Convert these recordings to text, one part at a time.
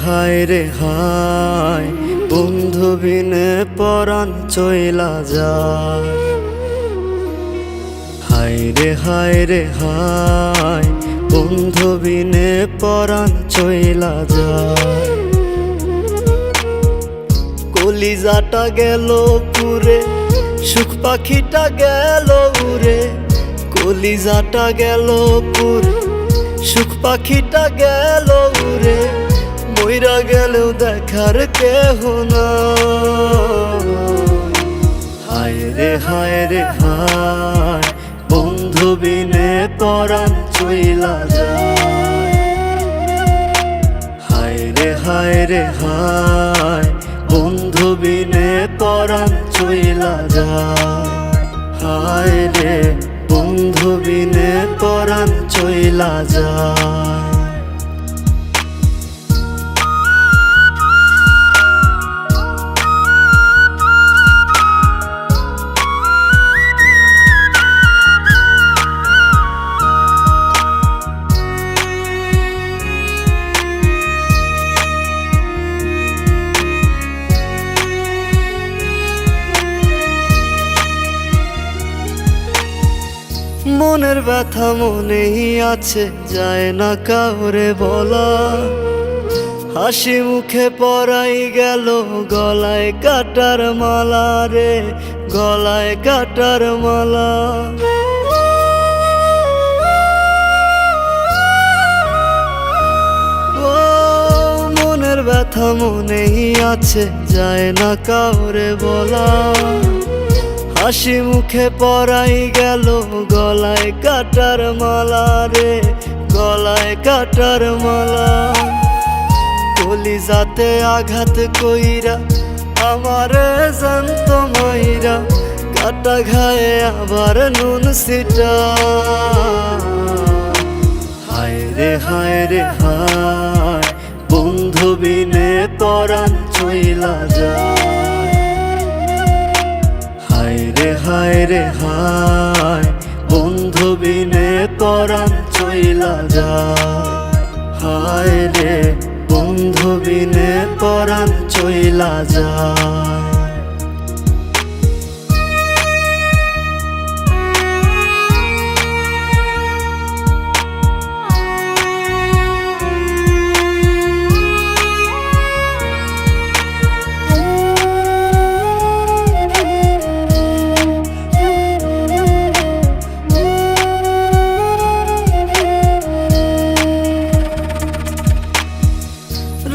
হায় রে হায়, বন্ধু বিনে পরাণ চইলা যায়। হায় রে হায়, বন্ধু বিনে পরাণ চইলা যায়। কলিজাটা গেল পুরে, সুখ পাখিটা গেল উড়ে। কলিজাটা গেল পুরে, সুখ পাখিটা গেল উড়ে। মইরা গেলেও দেখার কেহ না। হায় রে হায়, বন্ধু বিনে পরাণ চইলা যায়। হায় রে হায়, বন্ধু বিনে পরাণ চইলা যায়। হায় রে বন্ধু বিনে পরাণ চইলা যায়। মনের ব্যথা মনেই আছে, যায় না কাউরে বলা। হাসি মুখে পরাই গেল গলায় কাটার মালা রে, গলায় কাটার মালা। ও মনের ব্যথা মনেই আছে, যায় না কাউরে বলা। হাসি মুখে পরাই গেল গলায় কাটার মালা রে, গলায় কাটার মালা। কলিজাতে আঘাত কইরা আমারে জানত মাইরা, কাটা ঘায়ে আবার নুন সিটা। হায় রে হায়, বন্ধু বিনে পরাণ চইলা যায়। হায় রে হায়, বন্ধু বিনে পরাণ চইলা যায়। হায় রে বন্ধু বিনে পরাণ চইলা যায়।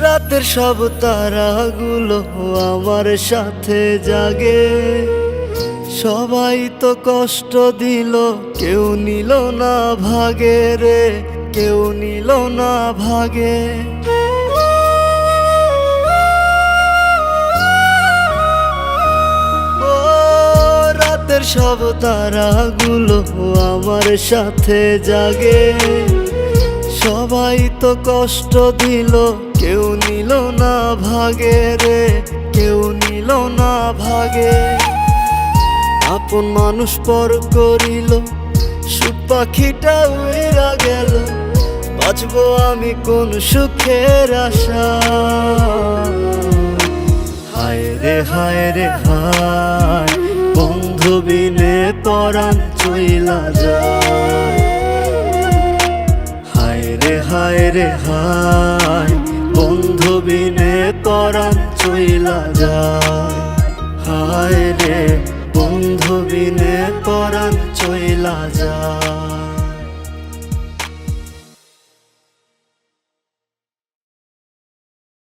রাতের সব তারাগুলো আমার সাথে জাগে। সবাই তো কষ্ট দিল, কেউ নিল না ভাগে রে, কেউ নিল না ভাগে। ও রাতের সব তারাগুলো আমার সাথে জাগে। সবাই তো কষ্ট দিল, কেউ নিল না ভাগে রে, কেউ নিল না ভাগে। আপন মানুষ পর করিল, সুখ পাখিটা উইরা গেল। বাঁচবো আমি কোন সুখের আশা। হায় রে হায়, বন্ধু বিনে পরাণ চইলা যায়। হায় রে হায়, বন্ধু বিনে পরাণ চইলা যায়। হায় রে বন্ধু বিনে পরাণ চইলা যায়।